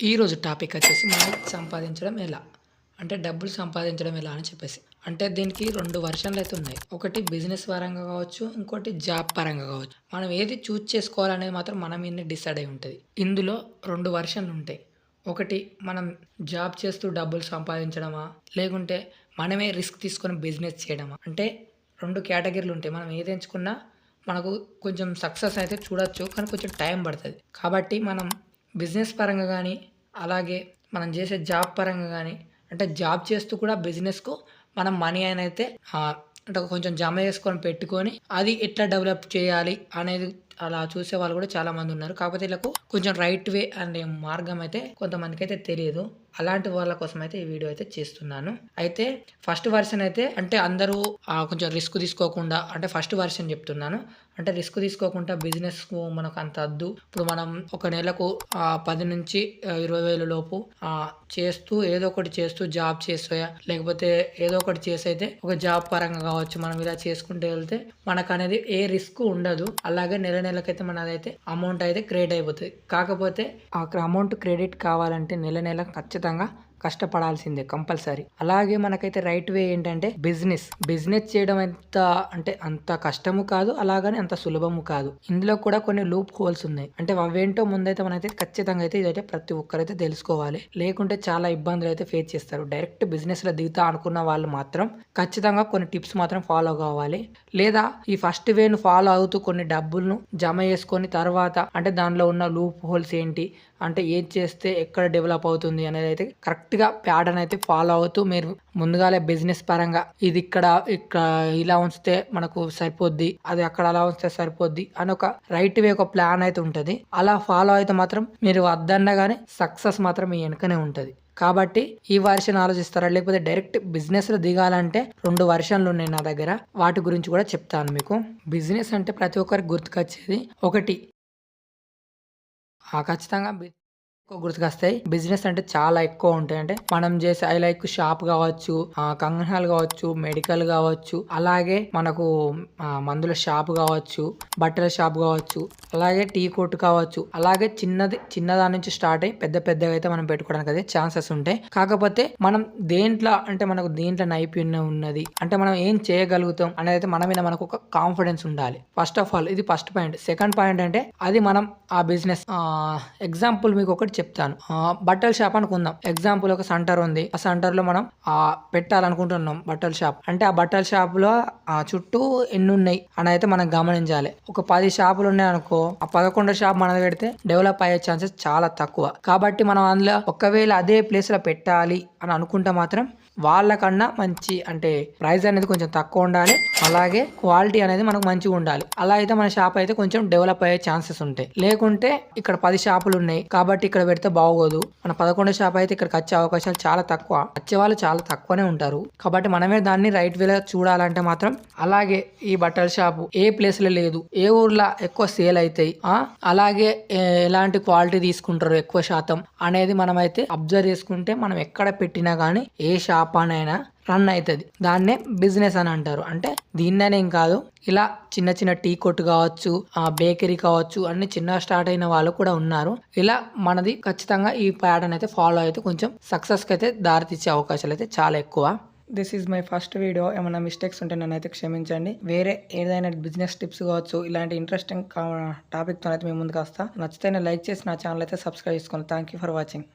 ఈరోజు టాపిక్ వచ్చేసి మనీ సంపాదించడం ఎలా? అంటే డబ్బులు సంపాదించడం ఎలా అని చెప్పేసి. అంటే దీనికి 2 వెర్షన్‌లు అయితే ఉన్నాయి. ఒకటి బిజినెస్ పరంగా కావచ్చు, ఇంకోటి జాబ్ పరంగా కావచ్చు. మనం ఏది చూజ్ చేసుకోవాలనేది మాత్రం మన మీదనే డిసైడ్ అయి ఉంటది. ఇందులో 2 వెర్షన్‌లు ఉంటాయి. ఒకటి మనం జాబ్ చేస్తూ డబ్బులు సంపాదించడమా? లేకుంటే మనమే రిస్క్ తీసుకొని బిజినెస్ చేయడమా? అంటే 2 కేటగిరీలు ఉంటాయి. మనం ఏది ఎంచుకున్నా మనకు కొంచెం సక్సెస్ అయితే చూడొచ్చు. కానీ కొంచెం టైం పడతది. కాబట్టి మనం బిజినెస్ పరంగా గానీ, అలాగే మనం చేసే జాబ్ పరంగా గానీ, అంటే జాబ్ చేస్తూ కూడా బిజినెస్‌కు మనం మనీ అనైతే అంటే కొంచెం జమ చేసుకొని పెట్టుకొని, అది ఎట్లా డెవలప్ చేయాలి అనేది అలా చూసేవాళ్ళు కూడా చాలామందున్నారు. కాకపోతే ఈళ్ళకు కొంచెం రైట్ వే అనే మార్గం అయితే కొంతమందికైతే తెలియదు. అలాంటి వాళ్ళ కోసమైతే ఈ వీడియో అయితే చేస్తున్నాను. అయితే ఫస్ట్ వెర్షన్ అయితే అంటే అందరూ కొంచెం రిస్క్ తీసుకోకుండా అంటే ఫస్ట్ వెర్షన్ చెప్తున్నాను. అంటే రిస్క్ తీసుకోకుండా బిజినెస్‌కు మనకు అంత అద్దు. ఇప్పుడు మనం ఒక నెలకు 10,000-20,000 లోపు చేస్తూ ఏదో ఒకటి చేస్తూ జాబ్ చేసో లేకపోతే ఏదో ఒకటి చేసైతే ఒక జాబ్ పరంగా కావచ్చు. మనం ఇలా చేసుకుంటూ వెళ్తే మనకనేది ఏ రిస్క్ ఉండదు. అలాగే నెలకైతే మనదైతే అమౌంట్ అయితే క్రియేట్ అయిపోతది. కాకపోతే అమౌంట్ క్రెడిట్ కావాలంటే నెల ఖచ్చితంగా కష్టపడాల్సిందే కంపల్సరీ. అలాగే మనకైతే రైట్ వే ఏంటంటే బిజినెస్ చేయడం అంత కష్టము కాదు. అలాగని అంత సులభము కాదు. ఇందులో కూడా కొన్ని లూప్ హోల్స్ ఉన్నాయి. అంటే అవేంటో ముందైతే మనైతే ఖచ్చితంగా అయితే ఇదైతే ప్రతి ఒక్కరైతే తెలుసుకోవాలి. లేకుంటే చాలా ఇబ్బందులు అయితే ఫేస్ చేస్తారు. డైరెక్ట్ బిజినెస్ లో దిగుతా అనుకున్న వాళ్ళు మాత్రం ఖచ్చితంగా కొన్ని టిప్స్ మాత్రం ఫాలో కావాలి. లేదా ఈ ఫస్ట్ వేను ఫాలో అవుతూ కొన్ని డబ్బులను జమ చేసుకొని తర్వాత అంటే దానిలో ఉన్న లూప్ హోల్స్ ఏంటి, అంటే ఏది చేస్తే ఎక్కడ డెవలప్ అవుతుంది అనేది అయితే కరెక్ట్గా ప్యాటర్న్ అయితే ఫాలో అవుతూ మీరు ముందుగాలే బిజినెస్ పరంగా ఇది ఇక్కడ ఇలా ఉంచితే మనకు సరిపోద్ది, అది అక్కడ అలా ఉంచితే సరిపోద్ది అని ఒక రైట్ వే ఒక ప్లాన్ అయితే ఉంటుంది. అలా ఫాలో అయితే మాత్రం మీరు వద్దన్నా కానీ సక్సెస్ మాత్రం మీ వెనుకనే ఉంటుంది. కాబట్టి ఈ వర్షన్ ఆలోచిస్తారా? లేకపోతే డైరెక్ట్ బిజినెస్ లో దిగాలంటే 2 వర్షన్లు ఉన్నాయి నా దగ్గర. వాటి గురించి కూడా చెప్తాను మీకు. బిజినెస్ అంటే ప్రతి ఒక్కరికి గుర్తుకొచ్చేది ఒకటి ఖచ్చితంగా ఎక్కువ గుర్తుకొస్తాయి. బిజినెస్ అంటే చాలా ఎక్కువ ఉంటాయి. అంటే మనం చేసే లైక్ షాప్ కావచ్చు, కంగనాలు కావచ్చు, మెడికల్ కావచ్చు, అలాగే మనకు మందుల షాప్ కావచ్చు, బట్టల షాప్ కావచ్చు, అలాగే టీ కొట్టు కావచ్చు, అలాగే చిన్నదాని నుంచి స్టార్ట్ అయ్యి పెద్దగా అయితే మనం పెట్టుకోవడానికి అయితే ఛాన్సెస్ ఉంటాయి. కాకపోతే మనం మనకు దేంట్లో నైపుణ్యం ఉన్నది, అంటే మనం ఏం చేయగలుగుతాం అనేది మన మీద మనకు ఒక కాన్ఫిడెన్స్ ఉండాలి. ఫస్ట్ ఆఫ్ ఆల్ ఇది ఫస్ట్ పాయింట్. సెకండ్ పాయింట్ అంటే అది మనం ఆ బిజినెస్ ఎగ్జాంపుల్ మీకు ఒకటి చెప్తాను. బట్టల షాప్ అనుకుందాం. ఎగ్జాంపుల్ ఒక సెంటర్ ఉంది. ఆ సెంటర్ లో మనం పెట్టాలనుకుంటున్నాం బట్టల షాప్. అంటే ఆ బట్టల షాప్ లో చుట్టూ ఎన్ని ఉన్నాయి అని అయితే మనం గమనించాలి. ఒక 10 షాపులు ఉన్నాయి అనుకో, ఆ 11 షాప్ మనది పెడితే డెవలప్ అయ్యే ఛాన్సెస్ చాలా తక్కువ. కాబట్టి మనం అందులో ఒకవేళ అదే ప్లేస్ లో పెట్టాలి అని అనుకుంటే మాత్రం వాళ్ళకన్నా మంచి అంటే ప్రైస్ అనేది కొంచెం తక్కువ ఉండాలి. అలాగే క్వాలిటీ అనేది మనకు మంచిగా ఉండాలి. అలా అయితే మన షాప్ అయితే కొంచెం డెవలప్ అయ్యే ఛాన్సెస్ ఉంటాయి. లేకుంటే ఇక్కడ 10 షాపులు ఉన్నాయి కాబట్టి ఇక్కడ పెడితే బాగోదు, మన 11 షాప్ అయితే ఇక్కడికి వచ్చే అవకాశాలు చాలా తక్కువ, వచ్చే వాళ్ళు చాలా తక్కువనే ఉంటారు. కాబట్టి మనమే దాన్ని రైట్ వేలో చూడాలంటే మాత్రం అలాగే ఈ బట్టల షాపు ఏ ప్లేస్ లో లేదు, ఏ ఊర్లో ఎక్కువ సేల్ అవుతాయి, అలాగే ఎలాంటి క్వాలిటీ తీసుకుంటారు ఎక్కువ శాతం అనేది మనం అయితే అబ్జర్వ్ చేసుకుంటే మనం ఎక్కడ పెట్టినా కానీ ఏ షాప్ అయినా రన్ అవుతుంది. దాన్నే బిజినెస్ అని అంటారు. అంటే దీన్నేం కాదు, ఇలా చిన్న టీ కొట్టు కావచ్చు, బేకరీ కావచ్చు, అన్ని చిన్న స్టార్ట్ అయిన వాళ్ళు కూడా ఉన్నారు. ఇలా మనది ఖచ్చితంగా ఈ ప్యాటర్న్ అయితే ఫాలో అయితే కొంచెం సక్సెస్కి అయితే దారితీసే అవకాశాలు అయితే చాలా ఎక్కువ. This is my first video. ఏమైనా మిస్టేక్స్ ఉంటే నన్ను అయితే క్షమించండి. వేరే ఏదైనా బిజినెస్ టిప్స్ కావచ్చు, ఇలాంటి ఇంట్రెస్టింగ్ టాపిక్తో అయితే మేము ముందుకు వస్తా. నచ్చితే లైక్ చేసి నా ఛానల్ అయితే సబ్స్క్రైబ్ చేసుకోండి. Thank you for watching.